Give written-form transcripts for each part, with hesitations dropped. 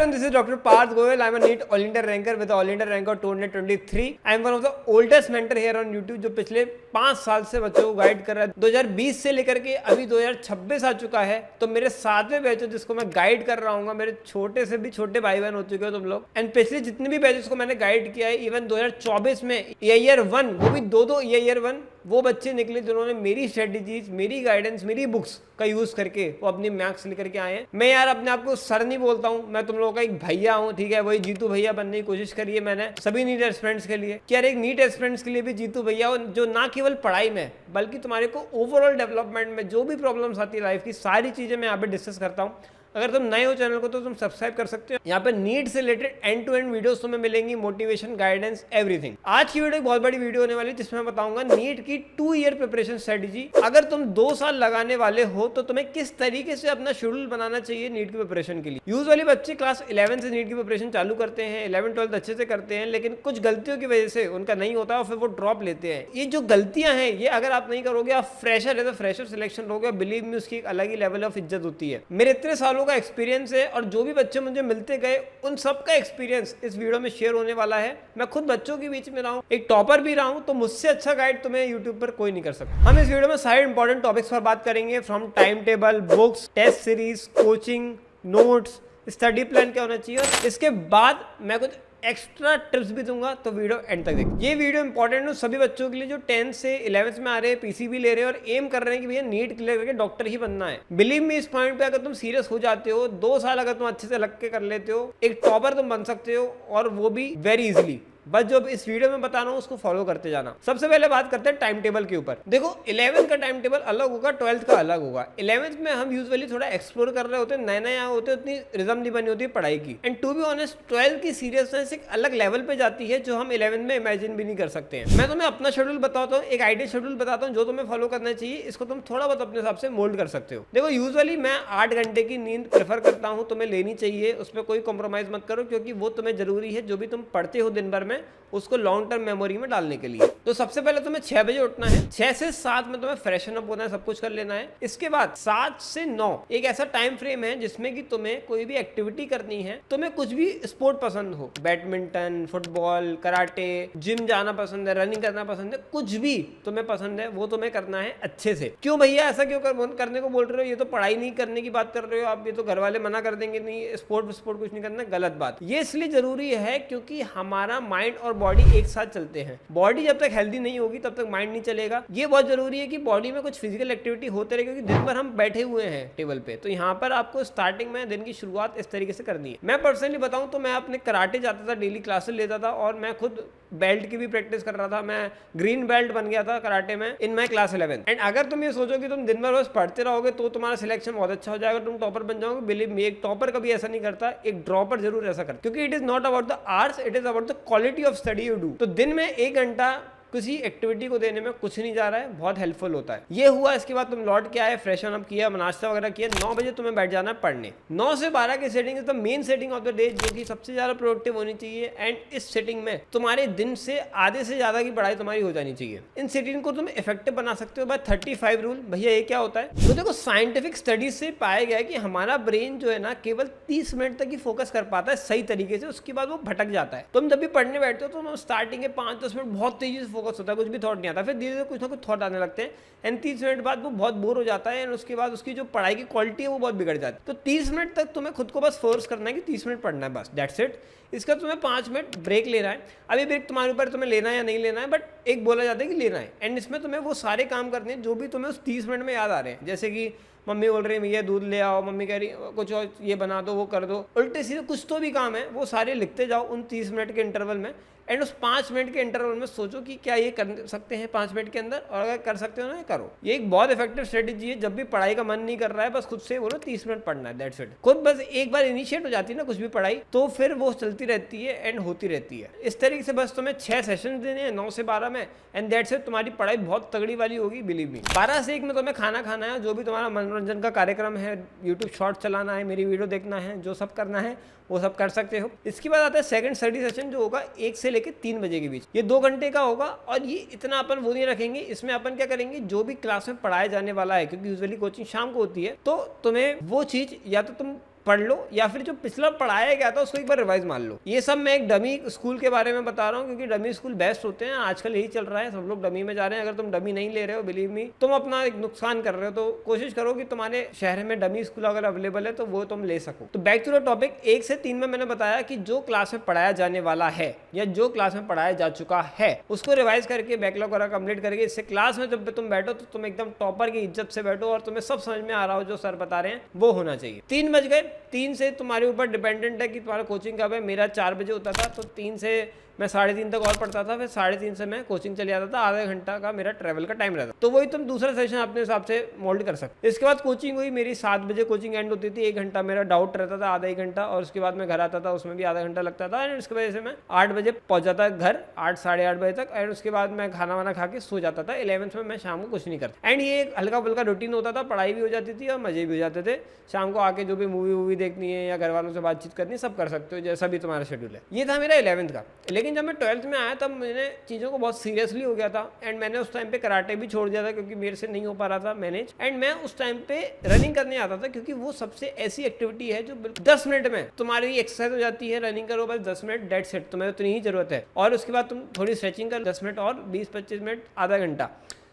everyone, this is Dr. Parth Goel. I'm a NEET All India ranker with All India rank of 223. I'm one of the oldest mentor here on YouTube जो पिछले 5 साल से बच्चों को guide कर रहा है। 2020 से लेकर के अभी 2026 आ चुका है, तो मेरे 7वें बैच है जिसको मैं गाइड कर रहा हूँ। मेरे छोटे से भी छोटे भाई बहन हो चुके हो तुम लोग। एंड पिछले जितने भी बैचेस को मैंने गाइड किया है, इवन 2024 में ईयर 1, वो भी दो ईयर 1 वो बच्चे निकले जिन्होंने मेरी स्ट्रेटेजीज, मेरी गाइडेंस, मेरी बुक्स का यूज करके वो अपनी मैथ्स लेकर के आए हैं। मैं यार अपने आप को सर नहीं बोलता हूँ, मैं तुम लोगों का एक भैया हूँ, ठीक है। वही जीतू भैया बनने की कोशिश करी है मैंने सभी नीट एस्पिरेंट्स के लिए कि यार एक नीट एस्पिरेंट्स के लिए भी जीतू भैया हो, जो ना केवल पढ़ाई में बल्कि तुम्हारे को ओवरऑल डेवलपमेंट में जो भी प्रॉब्लम्स आती है लाइफ की, सारी चीजें मैं यहाँ पे डिस्कस करता हूँ। अगर तुम नए हो चैनल को तो तुम सब्सक्राइब कर सकते हो। यहाँ पे नीट से related end to end videos तुम्हें मिलेंगी, मोटिवेशन, गाइडेंस, एवरीथिंग। आज की वीडियो एक बहुत बड़ी वीडियो होने वाली है जिसमें मैं बताऊंगा नीट की 2 ईयर प्रिपरेशन स्ट्रेटेजी। अगर तुम 2 साल लगाने वाले हो तो तुम्हें किस तरीके से अपना शेड्यूल बनाना चाहिए नीट की प्रिपरेशन के लिए। यूजुअली बच्चे क्लास 11 से नीट की प्रिपरेशन चालू करते हैं, 11 12 अच्छे से करते हैं, लेकिन कुछ गलतियों की वजह से उनका नहीं होता और फिर वो ड्रॉप लेते हैं। ये जो गलतियां हैं ये अगर आप नहीं करोगे, आप फ्रेशर है तो फ्रेशर सिलेक्शन लोगे, बिलीव मी उसकी एक अलग ही लेवल ऑफ इज्जत होती है। मेरे इतने सालों का एक्सपीरियंस है और जो भी बच्चे मुझे मिलते गए उन सब का एक्सपीरियंस इस वीडियो में शेयर होने वाला है। मैं खुद बच्चों के बीच में रहा हूं, एक टॉपर भी रहा हूं, तो मुझसे अच्छा गाइड तुम्हें यूट्यूब पर कोई नहीं कर सकता। हम इस वीडियो में सारे इंपॉर्टेंट टॉपिक्स पर बात करेंगे, from time table, books, test series, coaching, notes, study plan क्या होना चाहिए, और इसके बाद मैं कुछ एक्स्ट्रा टिप्स भी दूंगा, तो वीडियो एंड तक देखिए। ये वीडियो इंपॉर्टेंट है सभी बच्चों के लिए जो 10th से 11th में आ रहे हैं, पीसीबी ले रहे हैं और एम कर रहे हैं कि भैया नीट क्लियर करके डॉक्टर ही बनना है। बिलीव मी, इस पॉइंट पे अगर तुम सीरियस हो जाते हो, 2 साल अगर तुम अच्छे से लग के कर लेते हो, एक टॉपर तुम बन सकते हो, और वो भी वेरी इजिली। बस जो इस वीडियो में बता रहा हूँ उसको फॉलो करते जाना। सबसे पहले बात करते हैं टाइम टेबल के ऊपर। देखो 11th का टाइम टेबल अलग होगा, 12th का अलग होगा। 11th में हम यूजुअली थोड़ा एक्सप्लोर कर रहे होते हैं, नए नए होते हैं, उतनी रिदम नहीं बनी होती पढ़ाई की। And to be honest 12th की सीरियसनेस एक अलग लेवल पे जाती है जो हम 11th में इमेजिन भी नहीं कर सकते हैं। मैं तुम्हें अपना शेड्यूल बताता हूँ, एक आइडिया शेड्यूल बताता हूँ जो तुम्हें फॉलो करना चाहिए। इसको तुम थोड़ा बहुत अपने हिसाब से मोल्ड कर सकते हो। देखो यूजुअली मैं 8 घंटे की नींद प्रेफर करता हूँ, तुम्हें लेनी चाहिए, उसमें कोई कॉम्प्रोमाइज मत करो, क्योंकि वो तुम्हें जरूरी है। जो भी तुम पढ़ते हो दिन भर में उसको लॉन्ग टर्म मेमोरी में डालने के लिए। तो सबसे पहले तुम्हें 6 बजे उठना है, 6 से 7 में तुम्हें फ्रेशन अप होना है, सब कुछ कर लेना है। इसके बाद 7 से 9 एक ऐसा टाइम फ्रेम है जिसमें कि तुम्हें कोई भी एक्टिविटी करनी है। तुम्हें कुछ भी स्पोर्ट पसंद हो, बैडमिंटन, फुटबॉल, कराटे, जिम जाना पसंद है, रनिंग करना पसंद है, कुछ भी तुम्हें पसंद है वो तुम्हें करना है अच्छे से। क्यों भैया ऐसा क्यों करने को बोल रहे हो, ये तो पढ़ाई नहीं करने की बात कर रहे हो आप, ये तो घर वाले मना कर देंगे, नहीं स्पोर्ट कुछ नहीं करना। गलत बात। ये इसलिए जरूरी है क्योंकि हमारा माइंड और बॉडी एक साथ चलते हैं। बॉडी जब तक हेल्दी नहीं होगी तब तक माइंड नहीं चलेगा। ये बहुत जरूरी है कि बॉडी में कुछ फिजिकल एक्टिविटी होते रहे, क्योंकि दिन भर हम बैठे हुए हैं टेबल पे। तो यहाँ पर आपको स्टार्टिंग में दिन की शुरुआत इस तरीके से करनी है। मैं पर्सनली बताऊं तो मैं अपने कराटे जाता था, डेली क्लासेस लेता था, और मैं खुद बेल्ट की भी प्रैक्टिस कर रहा था। मैं ग्रीन बेल्ट बन गया था कराटे में इन माई क्लास 11। एंड अगर तुम ये सोचो कि तुम दिन भर बस पढ़ते रहोगे तो तुम्हारा सिलेक्शन बहुत अच्छा हो जाएगा, तुम टॉपर बन जाओगे, बिलीव मी एक टॉपर कभी ऐसा नहीं करता, एक ड्रॉपर जरूर ऐसा करता, क्योंकि it is not about the hours, it is about the quality of study you do. तो दिन में 1 घंटा किसी एक्टिविटी को देने में कुछ नहीं जा रहा है, बहुत हेल्पफुल होता है। ये हुआ, इसके बाद तुम लौट के आए, फ्रेशन अप किया, नाश्ता वगैरह किया, 9 बजे तुम्हें बैठ जाना है पढ़ने। 9 से 12 की setting is the main setting of the day, जो कि सबसे ज्यादा प्रोडक्टिव होनी चाहिए। एंड इस सेटिंग में तुम्हारे दिन से आधे से ज्यादा की पढ़ाई तुम्हारी हो जानी चाहिए। इन सेटिंग को तुम इफेक्टिव बना सकते हो बाय 35 रूल। भैया ये क्या होता है? तो देखो साइंटिफिक स्टडीज से पाया गया है कि हमारा ब्रेन जो है ना केवल 30 मिनट तक ही फोकस कर पाता है सही तरीके से, उसके बाद वो भटक जाता है। तुम जब भी पढ़ने बैठते हो तो स्टार्टिंग के 5-10 मिनट बहुत तेजी से फोकस होता है, कुछ भी थॉट आता, फिर धीरे धीरे कुछ ना कुछ थॉट आने लगते हैं। एंड 30 मिनट बाद वो बहुत बोर हो जाता है, एंड उसके बाद उसकी जो पढ़ाई की क्वालिटी है वो बहुत बिगड़ जाती है। तो 30 मिनट तक तुम्हें खुद को बस फोर्स करना है कि 30 मिनट पढ़ना है, बस दैट्स इट। इसका तुम्हें 5 मिनट ब्रेक लेना है। अभी ब्रेक तुम्हारे ऊपर, तुम्हें लेना है या नहीं लेना है, बट एक बोला जाता है कि लेना है। एंड इसमें तुम्हें वो सारे काम करने हैं जो भी तुम्हें उस 30 मिनट में याद आ रहे हैं। जैसे कि मम्मी बोल रही है भैया दूध ले आओ, मम्मी कह रही कुछ और ये बना दो, वो कर दो, उल्टे सीधे कुछ तो भी काम है, वो सारे लिखते जाओ उन 30 मिनट के इंटरवल में। एंड उस 5 मिनट के इंटरवल में सोचो कि क्या ये कर सकते हैं 5 मिनट के अंदर, और अगर कर सकते हो ना करो। ये एक बहुत इफेक्टिव स्ट्रेटेजी है। जब भी पढ़ाई का मन नहीं कर रहा है, बस खुद से बोलो 30 मिनट पढ़ना है, दैट्स इट। खुद बस एक बार इनिशिएट हो जाती है ना कुछ भी पढ़ाई, तो फिर वो चलती रहती है एंड होती रहती है। इस तरीके से बस तुम्हें 6 सेशन देने हैं 9 से 12 में, एंड दैट्स इट। तुम्हारी पढ़ाई बहुत तगड़ी वाली होगी, बिलीव मी। 12 से 1 में तुम्हें खाना खाना है, जो भी तुम्हारा मनोरंजन का कार्यक्रम है, यूट्यूब शॉर्ट चलाना है, मेरी वीडियो देखना है, जो सब करना है वो सब कर सकते हो। इसके बाद आता है सेकंड स्टडी सेशन, जो होगा 1 से लेकर 3 बजे के बीच। ये 2 घंटे का होगा, और ये इतना अपन वो नहीं रखेंगे। इसमें अपन क्या करेंगे, जो भी क्लास में पढ़ाया जाने वाला है, क्योंकि यूजुअली कोचिंग शाम को होती है, तो तुम्हें वो चीज या तो तुम पढ़ लो, या फिर जो पिछला पढ़ाया गया था उसको एक बार रिवाइज मार लो। ये सब मैं एक डमी स्कूल के बारे में बता रहा हूँ, क्योंकि डमी स्कूल बेस्ट होते हैं, आजकल यही चल रहा है, सब लोग डमी में जा रहे हैं। अगर तुम डमी नहीं ले रहे हो, बिलीव मी, तुम अपना एक नुकसान कर रहे हो। तो कोशिश करो कि तुम्हारे शहर में डमी स्कूल अगर अवेलेबल है तो वो तुम ले सको। तो बैक टू द टॉपिक, 1 से 3 में मैंने बताया कि जो क्लास में पढ़ाया जाने वाला है या जो क्लास में पढ़ाया जा चुका है उसको रिवाइज करके बैकलॉग वगैरह कंप्लीट करके, इससे क्लास में जब तुम बैठो तो तुम एकदम टॉपर की इज्जत से बैठो और तुम्हें सब समझ में आ रहा हो जो सर बता रहे हैं वो होना चाहिए। 3 बज गए, 3 से तुम्हारे ऊपर डिपेंडेंट है कि तुम्हारा कोचिंग कब है। मेरा 4 बजे होता था, तो 3 से मैं 3:30 तक और पढ़ता था, फिर 3:30 से मैं कोचिंग चले जाता था। आधा घंटा का मेरा ट्रैवल का टाइम रहता, तो वही तुम दूसरा सेशन अपने हिसाब से मोल्ड कर सकते। इसके बाद कोचिंग हुई मेरी, 7 बजे कोचिंग एंड होती थी। 1 घंटा मेरा डाउट रहता था, आधा 1 घंटा, और उसके बाद मैं घर आता था, उसमें भी आधा घंटा लगता था। एंड उसकी वजह से मैं 8 बजे पहुंच जाता घर, 8 साढ़े 8 बजे तक। एंड उसके बाद मैं खाना वाना खा के सो जाता था। 11th में मैं शाम को कुछ नहीं करता। एंड ये एक हल्का फुल्का रूटीन होता था, पढ़ाई भी हो जाती थी और मजे भी हो जाते थे। शाम को आके जो भी मूवी देखनी है या घर वालों से बातचीत करनी है सब कर सकते हो, जैसा भी तुम्हारा शेड्यूल है। ये था मेरा 11th का। लेकिन जब मैं 12th में आया तब मैंने चीज़ों को बहुत सीरियसली हो गया था। एंड मैंने उस टाइम पे कराटे भी छोड़ दिया था, क्योंकि मेरे से नहीं हो पा रहा था मैनेज। एंड मैं उस टाइम पे रनिंग करने आता था, क्योंकि वो सबसे ऐसी एक्टिविटी है जो 10 मिनट में तुम्हारी एक्सरसाइज हो जाती है। रनिंग करो बस 10 मिनट, डेड सेट, तुम्हें उतनी ही जरूरत है। और उसके बाद तुम थोड़ी स्ट्रेचिंग कर 10 मिनट और 20-25 मिनट, आधा घंटा,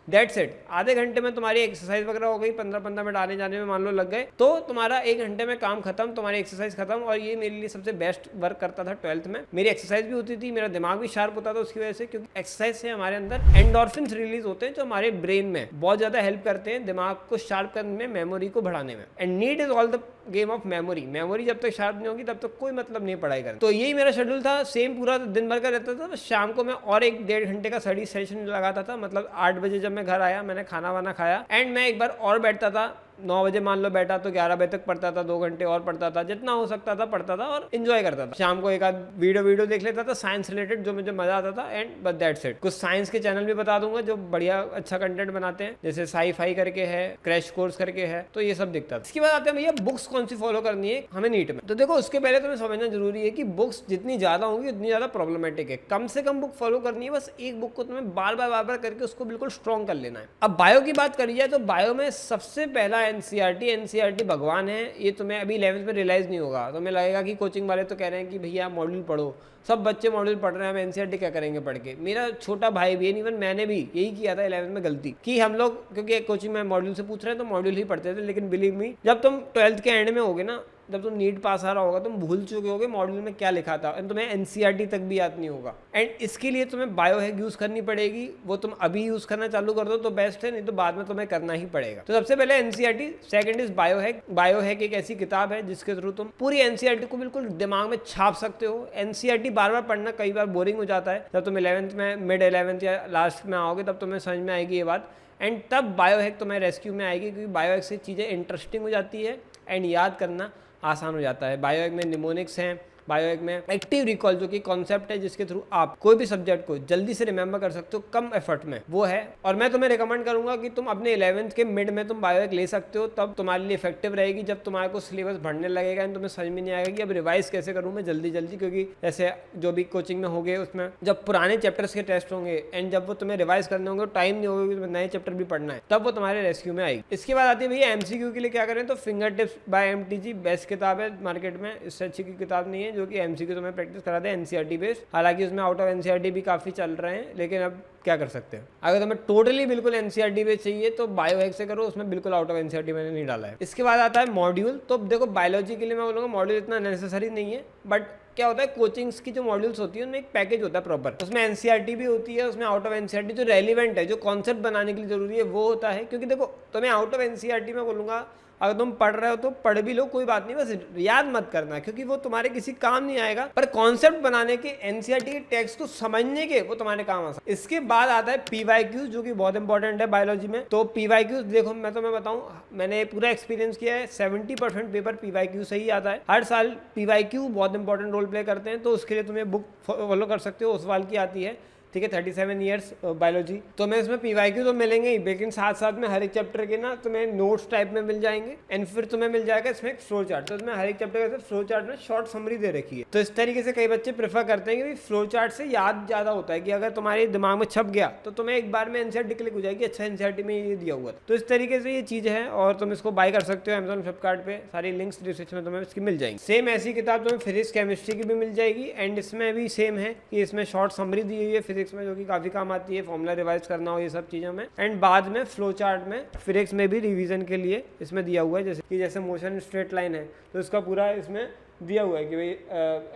दैट्स इट। आधे घंटे में तुम्हारी एक्सरसाइज वगैरह हो गई। 15-15 मिनट आने जाने में मान लो लग गए, तो तुम्हारा 1 घंटे में काम खत्म, तुम्हारी एक्सरसाइज खत्म। और ये मेरे लिए सबसे बेस्ट वर्क करता था 12th में। मेरी एक्सरसाइज भी होती थी, मेरा दिमाग भी शार्प होता था उसकी वजह से, क्योंकि एक्सरसाइज से हमारे अंदर एंडोर्फिन्स रिलीज होते हैं जो हमारे ब्रेन में बहुत ज्यादा हेल्प करते हैं दिमाग को शार्प करने में, मेमोरी को बढ़ाने में। And need is all the game of memory. Memory जब तक शार्प नहीं होगी तब तक कोई मतलब नहीं पढ़ाई करना। तो यही मेरा शेड्यूल था, सेम पूरा दिन भर का रहता था। बस शाम को मैं और 1-1.5 घंटे का स्टडी सेशन लगाता था। मतलब 8 बजे जब मैं घर आया, मैंने खाना वाना खाया एंड मैं एक बार और बैठता था। 9 बजे मान लो बैठा तो 11 बजे तक पढ़ता था, 2 घंटे और पढ़ता था, जितना हो सकता था पढ़ता था और एंजॉय करता था। शाम को एक आध वीडियो देख लेता था साइंस रिलेटेड, जो मुझे मजा आता था। एंड बस दैट्स इट। कुछ साइंस के चैनल भी बता दूंगा जो बढ़िया अच्छा कंटेंट बनाते हैं, जैसे साई-फाई करके है, क्रैश कोर्स करके है, तो ये सब दिखता था। इसके बाद आते हैं भैया बुक्स कौन सी फॉलो करनी है हमें नीट में। तो देखो उसके पहले तुम्हें समझना जरूरी है कि बुक्स जितनी ज्यादा होंगी उतनी ज्यादा प्रॉब्लमेटिक है। कम से कम बुक फॉलो करनी है, बस एक बुक को तुम्हें बार बार करके उसको बिल्कुल स्ट्रॉन्ग कर लेना है। अब बायो की बात करी जाए तो बायो में सबसे पहला एनसीईआरटी भगवान है। ये तुम्हें अभी 11th में रियलाइज नहीं होगा, तुम्हें लगेगा कि कोचिंग वाले तो कह रहे हैं कि भैया मॉड्यूल पढ़ो, सब बच्चे मॉड्यूल पढ़ रहे हैं, हम एनसीईआरटी क्या करेंगे पढ़ के। मेरा छोटा भाई भी है, इवन मैंने भी यही किया था 11th में गलती, कि हम लोग क्योंकि कोचिंग में मॉड्यूल से पूछ रहे हैं तो मॉड्यूल ही पढ़ते थे। लेकिन बिलीव मी, जब तुम 12th के एंड में होगे ना, जब तुम नीट पास आ रहा होगा, तुम भूल चुके होगे मॉड्यूल में क्या लिखा था, एंड तुम्हें एनसीईआरटी तक भी याद नहीं होगा। एंड इसके लिए तुम्हें बायोहैक यूज करनी पड़ेगी। वो तुम अभी यूज करना चालू कर दो तो बेस्ट है, नहीं तो बाद में तुम्हें करना ही पड़ेगा। तो सबसे पहले NCERT, second is biohack. Biohack एक ऐसी किताब है जिसके थ्रू तुम पूरी एनसीईआरटी को बिल्कुल दिमाग में छाप सकते हो। एनसीईआरटी बार बार पढ़ना कई बार बोरिंग हो जाता है। जब तुम 11th में, मिड 11th या लास्ट में आओगे तब तुम्हें समझ में आएगी ये बात। एंड तब बायोहैक तुम्हें रेस्क्यू में आएगी, क्योंकि बायोहैक से चीज़ें इंटरेस्टिंग हो जाती है एंड याद करना आसान हो जाता है। बायोहैक में निमोनिक्स हैं, बायोहैक में एक्टिव रिकॉल जो कि कॉन्सेप्ट है जिसके थ्रू आप कोई भी सब्जेक्ट को जल्दी से रिमेंबर कर सकते हो कम एफर्ट में, वो है। और मैं तुम्हें रिकमेंड करूंगा कि तुम अपने 11th के मिड में तुम बायोहैक ले सकते हो, तब तुम्हारे लिए इफेक्टिव रहेगी। जब तुम्हारे को सिलेबस बढ़ने लगेगा एंड तुम्हें समझ में नहीं आएगा कि अब रिवाइज कैसे करूँ मैं जल्दी, क्योंकि जैसे जो भी कोचिंग में होंगे उसमें जब पुराने चैप्टर्स के टेस्ट होंगे एंड जब वो तुम्हें रिवाइज करने होंगे, टाइम नहीं होगा कि तुम्हें नए चैप्टर भी पढ़ना है, तब वो तुम्हारे रेस्क्यू में आएगी। इसके बाद आती है भैया एमसीक्यू के लिए क्या करें, तो finger tips by MTG best किताब है मार्केट में, इससे अच्छी की किताब नहीं है जो कि एमसीक्यू तुम्हें प्रैक्टिस करा दे एनसीईआरटी बेस्ड। हालांकि उसमें आउट ऑफ एनसीईआरटी भी काफी चल रहे हैं, लेकिन अब क्या कर सकते हैं। अगर तुम्हें टोटली बिल्कुल एनसीईआरटी बेस्ड चाहिए तो बायोहैक से करो, उसमें बिल्कुल आउट ऑफ एनसीईआरटी मैंने नहीं डाला है। इसके बाद आता है मॉड्यूल। तो देखो बायोलॉजी के लिए मैं बोलूँगा मॉड्यूल इतना नेसेसरी नहीं है, बट क्या होता है कोचिंग्स की जो मॉड्यूल्स होती है उनमें एक पैकेज होता है प्रॉपर, उसमें एनसीईआरटी भी होती है, उसमें आउट ऑफ एनसीईआरटी जो रेलिवेंट है, जो कॉन्सेप्ट बनाने के लिए जरूरी है वो होता है। क्योंकि देखो तुम्हें आउट ऑफ एनसीईआरटी में बोलूँगा अगर तुम पढ़ रहे हो तो पढ़ भी लो, कोई बात नहीं, बस याद मत करना क्योंकि वो तुम्हारे किसी काम नहीं आएगा, पर कॉन्सेप्ट बनाने के, एनसीईआरटी के टेक्स्ट को समझने के वो तुम्हारे काम आ सकते। इसके बाद आता है पीवाईक्यूज जो कि बहुत इंपॉर्टेंट है बायोलॉजी में। तो पीवाईक्यूज देखो मैं तुम्हें बताऊं, मैंने पूरा एक्सपीरियंस किया है, 70% पेपर पीवाईक्यू से ही आता है। हर साल पीवाईक्यू बहुत इंपॉर्टेंट रोल प्ले करते हैं, तो उसके लिए तुम्हें बुक फॉलो कर सकते हो, उस सवाल की आती है। ठीक है, 37 ईयर्स बायोलॉजी। तो मैं इसमें पीवाईक्यू तो मिलेंगे ही, लेकिन साथ साथ में हर एक चैप्टर के ना तुम्हें नोट्स टाइप में मिल जाएंगे एंड फिर तुम्हें मिल जाएगा इसमें एक फ्लो चार्ट। तो इसमें हर एक चैप्टर का फ्लो चार्ट में शॉर्ट समरी दे रखी है। तो इस तरीके से कई बच्चे प्रेफर करते हैं कि फ्लो चार्ट से याद ज्यादा होता है, कि अगर तुम्हारे दिमाग में छप गया तो तुम्हें एक बार में एनसीईआरटी क्लिक हो जाएगी, अच्छा एनसीईआरटी में ये दिया हुआ। तो इस तरीके से ये चीज है और तुम इसको बाय कर सकते हो अमेजॉन, फ्लिपकार्ट पे, सारी लिंक्स डिस्क्रिप्शन में तुम्हें इसकी मिल जाएंगी। सेम ऐसी किताब तुम्हें फिजिक्स केमिस्ट्री की भी मिल जाएगी एंड इसमें भी सेम है कि इसमें शॉर्ट समरी दी हुई है फिजिक्स में, जो कि काफी काम आती है, फॉर्मूला रिवाइज करना हो ये सब चीजों में। एंड बाद में फ्लो चार्ट में फिजिक्स में भी रिवीजन के लिए इसमें दिया हुआ है, जैसे मोशन स्ट्रेट लाइन है तो इसका पूरा इसमें दिया हुआ है कि भाई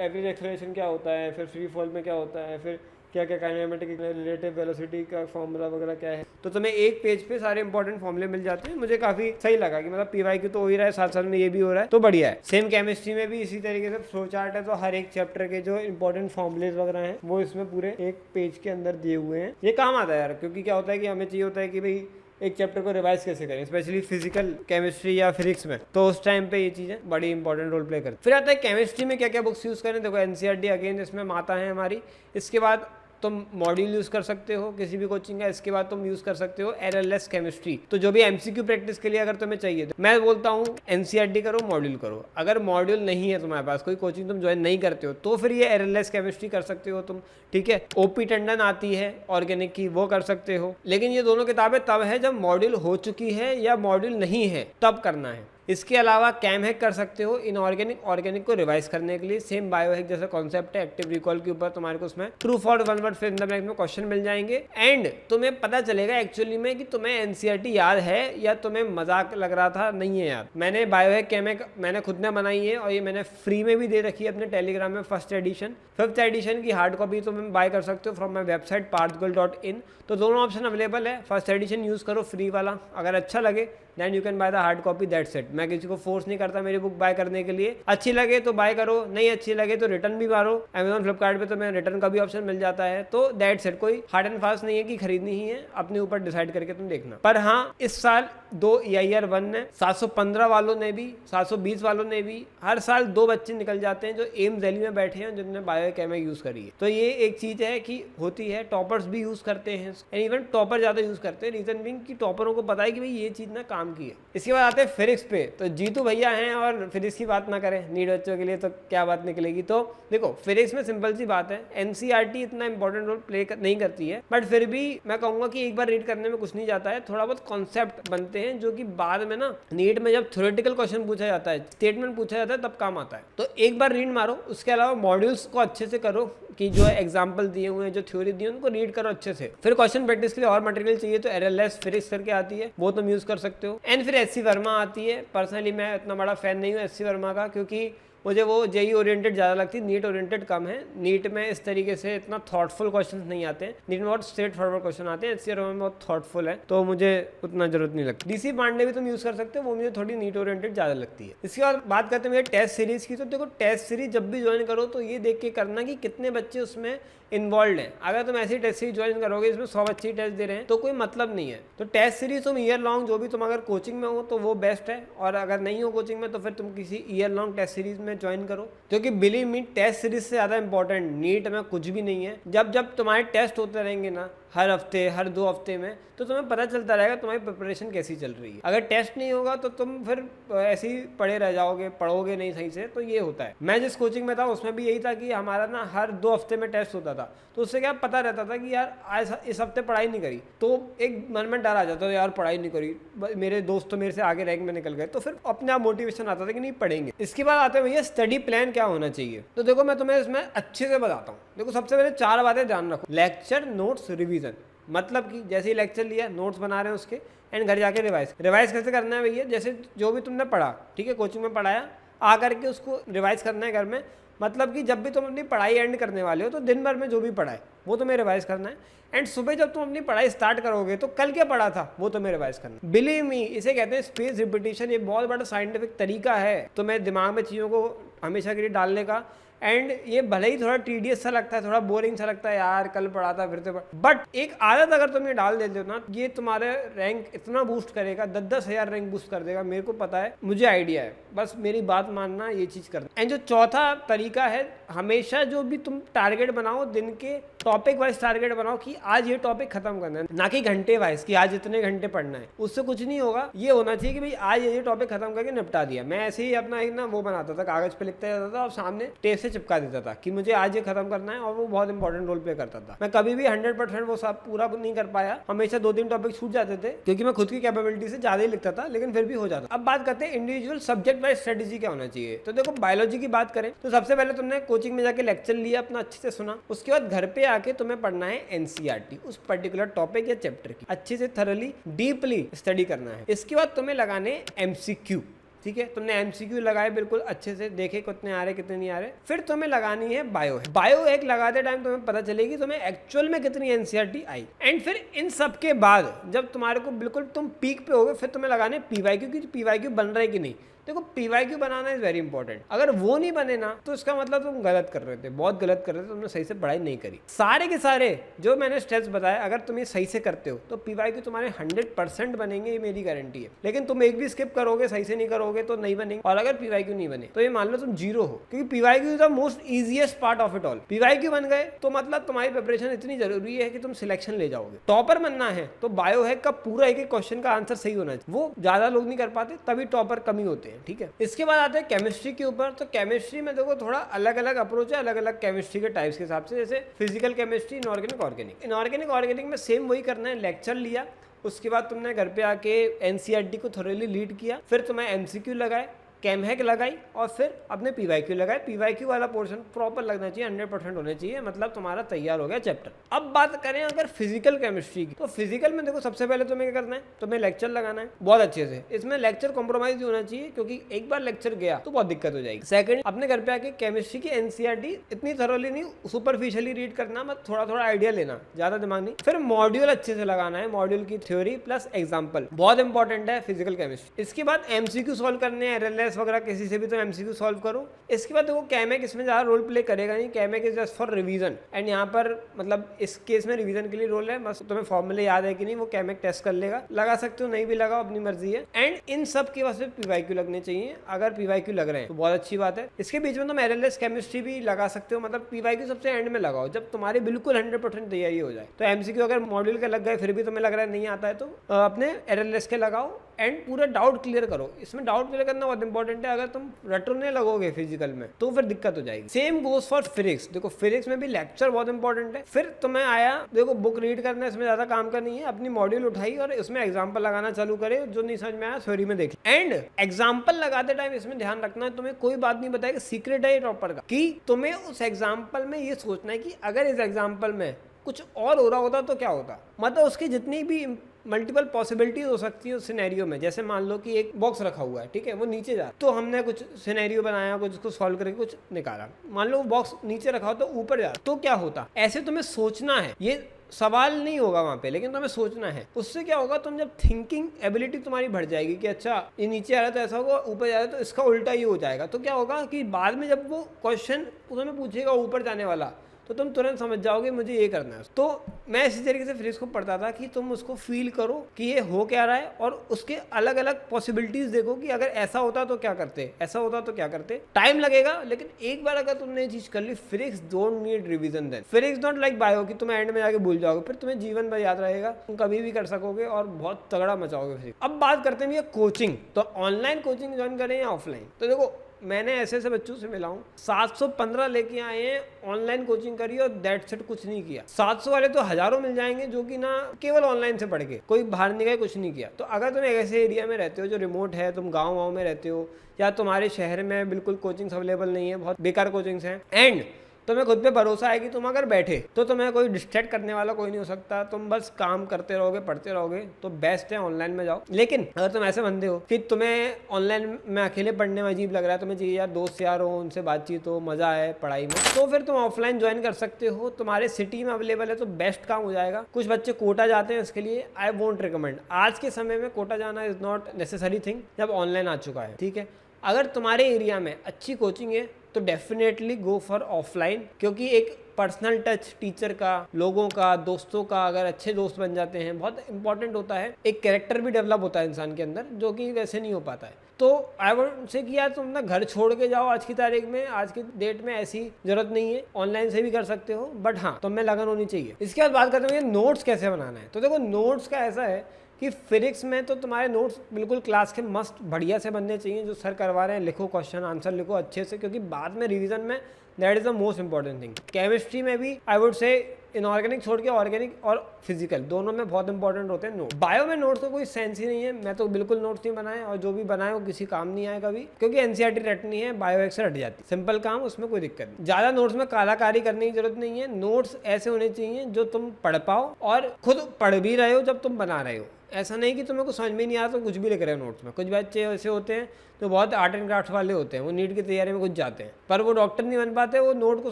एवरेज एक्सेलरेशन क्या होता है, फिर फ्री फॉल में क्या होता है, फिर क्या क्या काइनेमेटिक रिलेटिव वेलोसिटी का फॉर्मूला वगैरह क्या है। तो तुम्हें एक पेज पे सारे इंपॉर्टेंट फॉर्मूले मिल जाते हैं। मुझे काफी सही लगा कि मतलब पीवाईक्यू तो हो ही रहा है, साथ साथ में ये भी हो रहा है, तो बढ़िया है। सेम केमिस्ट्री में भी इसी तरीके से फ्लो चार्ट है, तो हर एक चैप्टर के जो इंपॉर्टेंट फॉर्मूलेज वगैरह हैं वो इसमें पूरे एक पेज के अंदर दिए हुए हैं। ये काम आता है यार, क्योंकि क्या होता है कि हमें चाहिए होता है कि भाई एक चैप्टर को रिवाइज कैसे करें, स्पेशली फिजिकल केमिस्ट्री या फिजिक्स में, तो उस टाइम पे ये चीजें बड़ी इंपॉर्टेंट रोल प्ले करती है। फिर आता है केमिस्ट्री में क्या क्या बुक्स यूज करें। देखो एनसीईआरटी अगेन इसमें माता है हमारी, इसके बाद तुम मॉड्यूल यूज कर सकते हो किसी भी कोचिंग का, इसके बाद तुम यूज कर सकते हो एरएलएस केमिस्ट्री। तो जो भी एमसीक्यू प्रैक्टिस के लिए अगर तुम्हें चाहिए, तो मैं बोलता हूँ एनसीईआरटी करो, मॉड्यूल करो। अगर मॉड्यूल नहीं है तुम्हारे पास, कोई कोचिंग तुम ज्वाइन नहीं करते हो, तो फिर ये एरएलएस केमिस्ट्री कर सकते हो तुम, ठीक है। ओपी टंडन आती है ऑर्गेनिक की, वो कर सकते हो। लेकिन ये दोनों किताबें तब है जब मॉड्यूल हो चुकी है या मॉड्यूल नहीं है, तब करना है। इसके अलावा कैम हैक कर सकते हो इनऑर्गेनिक, ऑर्गेनिक को रिवाइज करने के लिए। सेम बायो हैक जैसा कॉन्सेप्ट है, एक्टिव रिकॉल के ऊपर तुम्हारे को उसमें true for one word fill in the blank में क्वेश्चन मिल जाएंगे एंड तुम्हें पता चलेगा एक्चुअली में कि तुम्हें एनसीईआरटी याद है या तुम्हें मजाक लग रहा था, नहीं है याद। मैंने बायो हैक कैम हैक मैंने खुद ने बनाई है और ये मैंने फ्री में भी दे रखी है अपने टेलीग्राम में। फर्स्ट एडिशन, 5th एडिशन की हार्ड कॉपी तुम बाय कर सकते हो फ्रॉम माई वेबसाइट partgoal.in। तो दोनों ऑप्शन अवेलेबल है। फर्स्ट एडिशन यूज करो फ्री वाला, अगर अच्छा लगे then you can buy the hard copy, that's it. मैं किसी को फोर्स नहीं करता मेरी बुक बाय करने के लिए, अच्छी लगे तो बाय करो, नहीं अच्छी लगे तो रिटर्न भी मारो। अमेजॉन फ्लिपकार्ट पे तो मैं रिटर्न का भी ऑप्शन मिल जाता है। तो दैट्स इट, कोई हार्ड एंड फास्ट नहीं है कि खरीदनी ही है, अपने ऊपर डिसाइड करके तुम देखना। पर हाँ, इस साल 2 EIR 1 ने 715 वालों ने भी, 720 वालों ने भी, हर साल 2 बच्चे निकल जाते हैं जो एम्स दिल्ली में बैठे हैं जिन्होंने बायो कैम यूज करी है। तो ये एक चीज है कि होती है, टॉपर्स भी यूज करते हैं एंड इवन टॉपर ज्यादा यूज करते हैं। रीजन बिंग कि टॉपरों को पता है कि भाई ये चीज ना काम की है। इसके बाद आते हैं फिजिक्स पे। तो जीतू भैया हैं और फिजिक्स की बात ना करें नीट बच्चों के लिए तो क्या बात निकलेगी। तो देखो फिजिक्स में सिंपल सी बात है, एनसीईआरटी इतना इंपॉर्टेंट रोल प्ले नहीं करती है, बट फिर भी मैं कहूंगा कि एक बार रीड करने में कुछ नहीं जाता है। थोड़ा बहुत कॉन्सेप्ट बनते हैं जो कि बाद में ना नीट में जब थ्योरेटिकल क्वेश्चन पूछा जाता है, स्टेटमेंट पूछा जाता है, तब काम आता है। तो एक बार रीड मारो, उसके अलावा मॉड्यूल्स को अच्छे से करो कि जो एग्जाम्पल दिए हुए हैं, जो थ्योरी दी है उनको रीड करो अच्छे से। फिर क्वेश्चन प्रैक्टिस के लिए और मटेरियल चाहिए तो एरएलएस फिजिक्स करके आती है, वो तुम यूज कर सकते हो। एंड फिर एससी वर्मा आती है। पर्सनली मैं इतना बड़ा फैन नहीं हूँ एससी वर्मा का, क्योंकि मुझे वो जेई ओरिएंटेड ज़्यादा लगती है, नीट ओरिएंटेड कम है। नीट में इस तरीके से इतना थॉटफुल क्वेश्चन नहीं आते हैं, नीट में बहुत स्ट्रेट फॉरवर्ड क्वेश्चन आते हैं, एससी वर्मा में बहुत थॉटफुल है, तो मुझे उतना जरूरत नहीं लगती। डीसी पांडे भी तुम यूज कर सकते हो, वो मुझे थोड़ी नीट ओरिएंटेड ज़्यादा लगती है। इसके बाद बात करते हैं मेरे टेस्ट सीरीज की। तो देखो टेस्ट सीरीज जब भी ज्वाइन करो तो ये देख के करना कि कितने बच्चे उसमें इन्वॉल्व हैं। अगर तुम ऐसी टेस्ट सीरीज ज्वाइन करोगे इसमें 100 बच्चे टेस्ट दे रहे हैं तो कोई मतलब नहीं है। तो टेस्ट सीरीज तुम ईयर लॉन्ग, जो भी तुम अगर कोचिंग में हो तो वो बेस्ट है, और अगर नहीं हो कोचिंग में तो फिर तुम किसी ईयर लॉन्ग टेस्ट सीरीज में ज्वाइन करो, क्योंकि बिलीव मी टेस्ट सीरीज से ज़्यादा इंपॉर्टेंट नीट में कुछ भी नहीं है। जब तुम्हारे टेस्ट होते रहेंगे ना हर हफ्ते, हर 2 हफ्ते में, तो तुम्हें पता चलता रहेगा तुम्हारी प्रिपरेशन कैसी चल रही है। अगर टेस्ट नहीं होगा तो तुम फिर ऐसे ही पढ़े रह जाओगे, पढ़ोगे नहीं सही से, तो ये होता है। मैं जिस कोचिंग में था उसमें भी यही था कि हमारा ना हर 2 हफ्ते में टेस्ट होता था, तो उससे क्या पता रहता था कि यार आज इस हफ्ते पढ़ाई नहीं करी, तो एक मन में डर आ जाता था यार पढ़ाई नहीं करी, मेरे दोस्त तो मेरे से आगे रैंक में निकल गए, तो फिर अपने आप मोटिवेशन आता था कि नहीं पढ़ेंगे। इसके बाद आते हैं भैया स्टडी प्लान क्या होना चाहिए। तो देखो मैं तुम्हें इसमें अच्छे से बताता हूँ। देखो सबसे पहले 4 बातें ध्यान रखो। Lecture, notes, revision. मतलब कि जैसे ही लेक्चर लिया, नोट्स बना रहे हैं उसके, एंड घर जाके रिवाइज कैसे करना है भैया, जैसे जो भी तुमने पढ़ा, ठीक है, कोचिंग में पढ़ाया, आ करके उसको रिवाइज करना है घर में। मतलब कि जब भी तुम अपनी पढ़ाई एंड करने वाले हो तो दिन भर में जो भी पढ़ा है वो तुम्हें रिवाइज करना है, एंड सुबह जब तुम अपनी पढ़ाई स्टार्ट करोगे तो कल क्या पढ़ा था वो तुम्हें रिवाइज करना है। बिलीव मी, इसे कहते हैं स्पेस रिपीटिशन। ये बहुत बड़ा साइंटिफिक तरीका है तुम्हें दिमाग में चीज़ों को हमेशा के लिए डालने का, एंड ये भले ही थोड़ा टीडियस सा लगता है, थोड़ा बोरिंग सा लगता है, यार कल पढ़ा था फिर से बट एक आदत अगर तुम ये डाल देते हो ना, ये तुम्हारे रैंक इतना बूस्ट करेगा, 10-10 हज़ार रैंक बूस्ट कर देगा। मेरे को पता है, मुझे आइडिया है, बस मेरी बात मानना, ये चीज करना। एंड जो चौथा तरीका है, हमेशा जो भी तुम टारगेट बनाओ, दिन के टॉपिक वाइज टारगेट बनाओ कि आज ये टॉपिक खत्म करना है, ना कि घंटे वाइज कि आज इतने घंटे पढ़ना है। उससे कुछ नहीं होगा। ये होना चाहिए कि भाई आज ये टॉपिक खत्म करके निपटा दिया। मैं ऐसे ही अपना एक ना वो बनाता था, कागज पे लिखता जाता था और सामने टेप से चिपका देता था कि मुझे आज ये खत्म करना है, और वो बहुत इंपॉर्टेंट रोल प्ले करता था। मैं कभी भी 100% वो सब पूरा नहीं कर पाया, हमेशा 2-3 टॉपिक छूट जाते थे क्योंकि मैं खुद की कैपेबिलिटी से ज्यादा ही लिखता था, लेकिन फिर भी हो जाता। अब बात करते हैं इंडिविजुअल सब्जेक्ट वाइज स्ट्रेटेजी क्या होना चाहिए। तो देखो, बायोलॉजी की बात करें तो सबसे पहले तुमने कोचिंग में जाके लेक्चर लिया, अपना अच्छे से सुना। उसके बाद घर पे आके तुम्हें पढ़ना है एनसीईआरटी, उस पर्टिकुलर टॉपिक या चैप्टर की अच्छे से थरली डीपली स्टडी करना है। इसके बाद तुम्हें लगाने एमसीक्यू। ठीक है, तुमने एमसीक्यू लगाए, बिल्कुल अच्छे से देखे कितने आ रहे कितने नहीं आ रहे। फिर तुम्हें लगानी है बायो। बायो एक लगाते टाइम तुम्हें पता चलेगी तुम्हें एक्चुअल में कितनी एनसीईआरटी आई। एंड फिर इन सब के बाद जब तुम्हारे को बिल्कुल तुम पीक पे होगे, फिर तुम्हें लगाने पीवाईक्यू की पीवाईक्यू बन रहा है कि नहीं। देखो, PYQ banana is very important. अगर वो नहीं बने ना तो इसका मतलब तुम गलत कर रहे थे, बहुत गलत कर रहे थे, तुमने सही से पढ़ाई नहीं करी। सारे के सारे जो मैंने स्टेप्स बताए, अगर तुम ये सही से करते हो तो पीवाईक्यू तुम्हारे 100% बनेंगे, ये मेरी गारंटी है। लेकिन तुम एक भी स्किप करोगे, सही से नहीं करोगे तो नहीं बनेंगे। और अगर पीवाईक्यू नहीं बने तो ये मान लो तुम जीरो हो, क्योंकि PYQ is the most easiest part of it all. PYQ बन गए तो मतलब तुम्हारी प्रिपरेशन इतनी जरूरी है कि तुम सिलेक्शन ले जाओगे। टॉपर बनना है तो बायो है का पूरा एक क्वेश्चन का आंसर सही होना चाहिए। वो ज्यादा लोग नहीं कर पाते, तभी टॉपर कम ही होते हैं। ठीक है, इसके आते हैं केमिस्ट्री के ऊपर। तो केमिस्ट्री में देखो थोड़ा अलग अलग अप्रोच है, अलग अलग केमिस्ट्री के टाइप्स के हिसाब से। जैसे physical chemistry, inorganic, organic. Inorganic organic में सेम वही करना है, लेक्चर लिया, उसके बाद तुमने घर पे आके एनसीईआरटी को थोड़ली लीड किया, फिर तुम्हें एमसीक्यू लगाए, कैमहैक लगाई, और फिर अपने पीवाईक्यू लगाए। पीवाईक्यू वाला पोर्शन प्रॉपर लगना चाहिए, 100% होना चाहिए, मतलब तुम्हारा तैयार हो गया चैप्टर। अब बात करें अगर फिजिकल केमिस्ट्री की, तो फिजिकल में देखो सबसे पहले तुम्हें क्या करना है, तुम्हें लेक्चर लगाना है बहुत अच्छे से। इसमें लेक्चर कॉम्प्रोमाइज नहीं होना चाहिए, क्योंकि एक बार लेक्चर गया तो बहुत दिक्कत हो जाएगी। सेकंड, अपने घर पे आके केमिस्ट्री की एनसीईआरटी इतनी थरोली नहीं, सुपरफिशियली रीड करना, मत थोड़ा थोड़ा आइडिया लेना, ज्यादा दिमाग नहीं। फिर मॉड्यूल अच्छे से लगाना है, मॉड्यूल की थ्योरी प्लस एग्जाम्पल बहुत इंपॉर्टेंट है फिजिकल केमिस्ट्री। इसके बाद एमसीक्यू सॉल्व करने हैं, RLS वगैरह किसी से भी तो एमसीक्यू सॉल्व करो। इसके बाद देखो कैमहैक इसमें ज्यादा रोल प्ले करेगा नहीं, Camhack is just for revision. And यहाँ पर मतलब इस केस में रिवीजन के लिए रोल है, बस तुम्हें फॉर्मूले याद है कि नहीं वो कैमहैक टेस्ट कर लेगा। लगा सकते हो, नहीं भी लगाओ, अपनी मर्जी है। एंड इन सब के वास्ते पीवाईक्यू लगने चाहिए। अगर पीवाईक्यू लग रहे हैं तो बहुत अच्छी बात है। इसके बीच में तुम RLS केमिस्ट्री भी लगा सकते हो, मतलब पीवाईक्यू सबसे एंड में लगाओ जब तुम्हारी बिल्कुल 100% तैयारी हो जाए। तो एमसीक्यू अगर मॉड्यूल के लग गए फिर भी तुम्हें लग रहा है नहीं आता है तो अपने RLS के लगाओ एंड पूरा डाउट क्लियर करो। इसमें डाउट क्लियर करना बहुत इंपॉर्टेंट है। अगर तुम रटने लगोगे फिजिकल में तो फिर दिक्कत हो जाएगी। Same goes for physics. देखो फिजिक्स में भी लेक्चर बहुत इंपॉर्टेंट है। फिर तुम्हें आया, देखो बुक रीड करना, इसमें ज्यादा काम करनी है, अपनी मॉड्यूल उठाई और इसमें एग्जाम्पल लगाना चालू करे, जो नहीं समझ में आया थ्योरी में देख। एंड एग्जाम्पल लगाते टाइम इसमें ध्यान रखना है, तुम्हें कोई बात नहीं बताएगा, सीक्रेट है टॉपर का, कि तुम्हें उस एग्जाम्पल में ये सोचना है कि अगर इस एग्जाम्पल में कुछ और हो रहा होता तो क्या होता। मतलब उसकी जितनी भी मल्टीपल पॉसिबिलिटीज हो सकती है उस सिनेरियो में। जैसे मान लो कि एक बॉक्स रखा हुआ है, ठीक है, वो नीचे जा, तो हमने कुछ सिनेरियो बनाया, कुछ उसको सॉल्व करके कुछ निकाला। मान लो वो बॉक्स नीचे रखा हो तो ऊपर जा, तो क्या होता। ऐसे तुम्हें सोचना है, ये सवाल नहीं होगा वहां पे, लेकिन तुम्हें सोचना है। उससे क्या होगा, तुम जब थिंकिंग एबिलिटी तुम्हारी बढ़ जाएगी कि अच्छा ये नीचे आ रहा है तो ऐसा होगा, ऊपर जा रहा है तो इसका उल्टा ही हो जाएगा। तो क्या होगा कि बाद में जब वो क्वेश्चन तुम्हें पूछेगा ऊपर जाने वाला, तो तुम तुरंत समझ जाओगे मुझे ये करना है। तो मैं इसी तरीके से फिजिक्स को पढ़ता था कि तुम उसको फील करो कि ये हो क्या रहा है, और उसके अलग अलग पॉसिबिलिटीज देखो कि अगर ऐसा होता तो क्या करते, ऐसा होता तो क्या करते। टाइम लगेगा, लेकिन एक बार अगर तुमने ये चीज कर ली, physics don't need revision then. Physics not like bio कि तुम एंड में जाके भूल जाओगे, फिर तुम्हें जीवन भर याद रहेगा, तुम कभी भी कर सकोगे और बहुत तगड़ा मचाओगे फिजिक्स। अब बात करते हैं कोचिंग। तो ऑनलाइन कोचिंग ज्वाइन करें या ऑफलाइन। तो देखो मैंने ऐसे ऐसे बच्चों से मिला हूँ, 715 लेके आए हैं, ऑनलाइन कोचिंग करी और दैट्स इट, कुछ नहीं किया। 700 वाले तो हजारों मिल जाएंगे जो कि ना केवल ऑनलाइन से पढ़ के, कोई बाहर नहीं गए, कुछ नहीं किया। तो अगर तुम एक ऐसे एरिया में रहते हो जो रिमोट है, तुम गाँव में रहते हो, या तुम्हारे शहर में बिल्कुल कोचिंग्स अवेलेबल नहीं है, बहुत बेकार कोचिंग्स हैं, एंड तुम्हें खुद पे भरोसा है कि तुम अगर बैठे तो तुम्हें कोई डिस्ट्रैक्ट करने वाला कोई नहीं हो सकता, तुम बस काम करते रहोगे, पढ़ते रहोगे, तो बेस्ट है ऑनलाइन में जाओ। लेकिन अगर तुम ऐसे बंदे हो कि तुम्हें ऑनलाइन में अकेले पढ़ने में अजीब लग रहा है, तुम्हें चाहिए यार दोस्त यार हो, उनसे बातचीत हो, मजा आए पढ़ाई में, तो फिर तुम ऑफलाइन ज्वाइन कर सकते हो। तुम्हारे सिटी में अवेलेबल है तो बेस्ट काम हो जाएगा। कुछ बच्चे कोटा जाते हैं, इसके लिए आई वोंट रिकमेंड। आज के समय में कोटा जाना इज नॉट नेसेसरी थिंग जब ऑनलाइन आ चुका है, ठीक है। अगर तुम्हारे एरिया में अच्छी कोचिंग है तो डेफिनेटली गो फॉर ऑफलाइन, क्योंकि एक पर्सनल टच टीचर का, लोगों का, दोस्तों का, अगर अच्छे दोस्त बन जाते हैं बहुत इंपॉर्टेंट होता है। एक कैरेक्टर भी डेवलप होता है इंसान के अंदर, जो कि वैसे नहीं हो पाता है। तो आई वुड से कि यार तुम ना घर छोड़ के जाओ आज की तारीख में, आज की डेट में ऐसी जरूरत नहीं है, ऑनलाइन से भी कर सकते हो, बट हाँ तुम में लगन होनी चाहिए। इसके बाद बात करते हैं नोट्स कैसे बनाना है। तो देखो नोट्स का ऐसा है कि फिजिक्स में तो तुम्हारे नोट्स बिल्कुल क्लास के मस्त बढ़िया से बनने चाहिए, जो सर करवा रहे हैं लिखो, क्वेश्चन आंसर लिखो अच्छे से, क्योंकि बाद में रिवीजन में that is the most important thing. Chemistry में भी आई वुड से इनऑर्गेनिक छोड़ के ऑर्गेनिक और फिजिकल दोनों में बहुत इंपॉर्टेंट होते हैं नोट। बायो में नोट्स का कोई सेंस ही नहीं है, मैं तो बिल्कुल नोट्स नहीं बनाए, और जो भी बनाए वो किसी काम नहीं आए कभी, क्योंकि एनसीईआरटी रटनी है, बायो एक से हट जाती है, सिंपल काम, उसमें कोई दिक्कत नहीं। ज्यादा नोट्स में कालाकारी करने की जरूरत नहीं है। नोट्स ऐसे होने चाहिए जो तुम पढ़ पाओ और खुद पढ़ भी रहे हो जब तुम बना रहे हो। ऐसा नहीं कि तुम्हें कुछ समझ में नहीं आता तो कुछ भी लिख रहे हो नोट्स में। कुछ बच्चे ऐसे होते हैं तो बहुत आर्ट एंड क्राफ्ट वाले होते हैं, वो नीट की तैयारी में कुछ जाते हैं पर वो डॉक्टर नहीं बन पाते, वो नोट को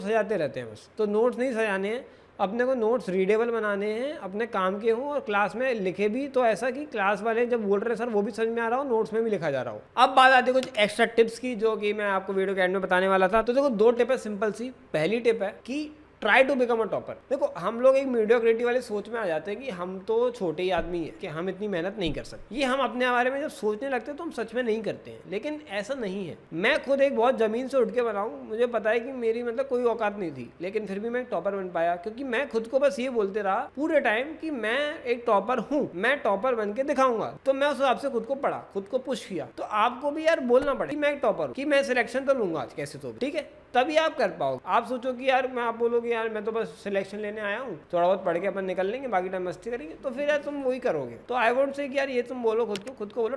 सजाते रहते हैं बस। तो नोट्स नहीं सजाने हैं, अपने को नोट्स रीडेबल बनाने हैं, अपने काम के हों और क्लास में लिखे भी तो ऐसा कि क्लास वाले जब बोल रहे हैं सर वो भी समझ में आ रहा हो, नोट्स में भी लिखा जा रहा हो। अब बात आती है कुछ एक्स्ट्रा टिप्स की, जो कि मैं आपको वीडियो के एंड में बताने वाला था। तो देखो 2 टिप है सिंपल सी। पहली टिप है कि try to become a topper. देखो हम लोग एक मीडियोक्रिटी वाली सोच में आ जाते हैं कि हम तो छोटे ही आदमी हैं, कि हम इतनी मेहनत नहीं कर सकते। ये हम अपने बारे में जब सोचने लगते हैं तो हम सच में नहीं करते हैं, लेकिन ऐसा नहीं है। मैं खुद एक बहुत जमीन से उठ के बना हूँ, मुझे पता है कि मेरी मतलब कोई औकात नहीं थी, लेकिन फिर भी मैं टॉपर बन पाया, क्योंकि मैं खुद को बस ये बोलते रहा पूरे टाइम कि मैं एक टॉपर हूँ, मैं टॉपर बन के दिखाऊंगा। तो मैं उस हिसाब से खुद को पढ़ा, खुद को पुश किया। तो आपको भी यार बोलना पड़े कि मैं एक टॉपर हूँ, कि मैं सिलेक्शन तो लूंगा आज कैसे तो, ठीक है, तभी आप कर पाओगे। आप सोचो कि यार मैं, आप बोलोगे यार मैं तो बस सिलेक्शन लेने आया हूँ, थोड़ा बहुत पढ़ के अपन निकल लेंगे, बाकी टाइम मस्ती करेंगे, तो फिर यार तुम वही करोगे। तो आई वोंट से कि यार ये तुम बोलो खुद को बोलो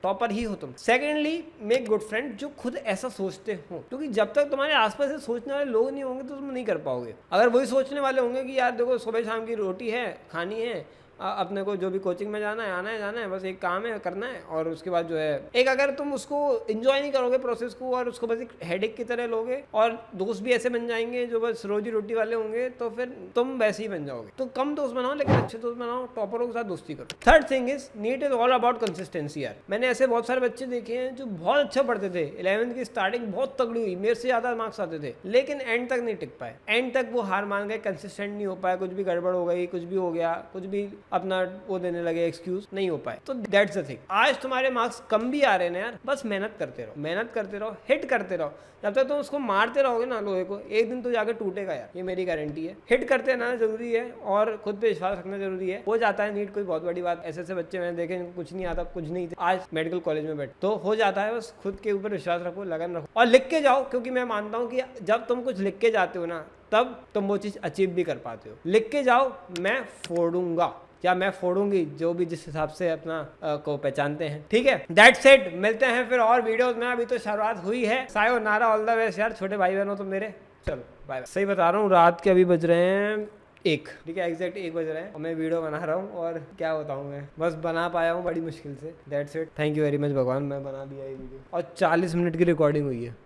टॉपर ही हो तुम। सेकेंडली मेक गुड फ्रेंड जो खुद ऐसा सोचते हो, क्योंकि जब तक तुम्हारे आसपास से सोचने वाले लोग नहीं होंगे तो तुम नहीं कर पाओगे। अगर वही सोचने वाले होंगे कि यार देखो सुबह शाम की रोटी है, खानी है, अपने को जो भी कोचिंग में जाना है, आना है, जाना है, बस एक काम है, करना है, और उसके बाद जो है एक, अगर तुम उसको एंजॉय नहीं करोगे प्रोसेस को और उसको बस एक हेडेक की तरह लोगे, और दोस्त भी ऐसे बन जाएंगे जो बस रोजी रोटी वाले होंगे, तो फिर तुम वैसे ही बन जाओगे। तो कम दोस्त बनाओ लेकिन अच्छे दोस्त बनाओ, टॉपरों के साथ दोस्ती करो। Third thing is NEET is all about consistency. यार मैंने ऐसे बहुत सारे बच्चे देखे हैं जो बहुत अच्छा पढ़ते थे, 11th की स्टार्टिंग बहुत तगड़ी हुई, मेरे से ज्यादा मार्क्स आते थे, लेकिन एंड तक नहीं टिक पाए, एंड तक वो हार मान गए, कंसिस्टेंट नहीं हो पाए, कुछ भी गड़बड़ हो गई, कुछ भी हो गया, कुछ भी अपना वो देने लगे, एक्सक्यूज, नहीं हो पाए। तो दैट्स द थिंग। आज तुम्हारे मार्क्स कम भी आ रहे हैं यार, बस मेहनत करते रहो, मेहनत करते रहो, हिट करते रहो। जब तक तुम उसको मारते रहोगे ना लोहे को, एक दिन तो जाके टूटेगा यार, ये मेरी गारंटी है। हिट करते रहना जरूरी है और खुद पे विश्वास रखना जरूरी है। हो जाता है नीट कोई बहुत बड़ी बात, ऐसे ऐसे बच्चे मैंने देखे कुछ नहीं आता, कुछ नहीं, आज मेडिकल कॉलेज में बैठ, तो हो जाता है। बस खुद के ऊपर विश्वास रखो, लगन रखो और लिख के जाओ, क्योंकि मैं मानता हूँ कि जब तुम कुछ लिख के जाते हो ना, तब तुम वो चीज अचीव भी कर पाते हो। लिख के जाओ, मैं फोड़ूंगा या मैं फोड़ूंगी, जो भी जिस हिसाब से अपना को पहचानते हैं, ठीक है। दैट्स इट, मिलते हैं फिर और वीडियोस में। अभी तो शुरुआत हुई है। सायोनारा, ऑल द बेस्ट यार, छोटे भाई बहनों तो मेरे। चलो बाय। सही बता रहा हूँ, रात के अभी बज रहे हैं 1, ठीक है, एग्जैक्ट 1 बज रहे हैं और मैं वीडियो बना रहा हूँ, और क्या बताऊँ मैं, बस बना पाया हूँ बड़ी मुश्किल से। That's it, thank you very much भगवान, मैं बना दिया ये वीडियो, और 40 मिनट की रिकॉर्डिंग हुई है।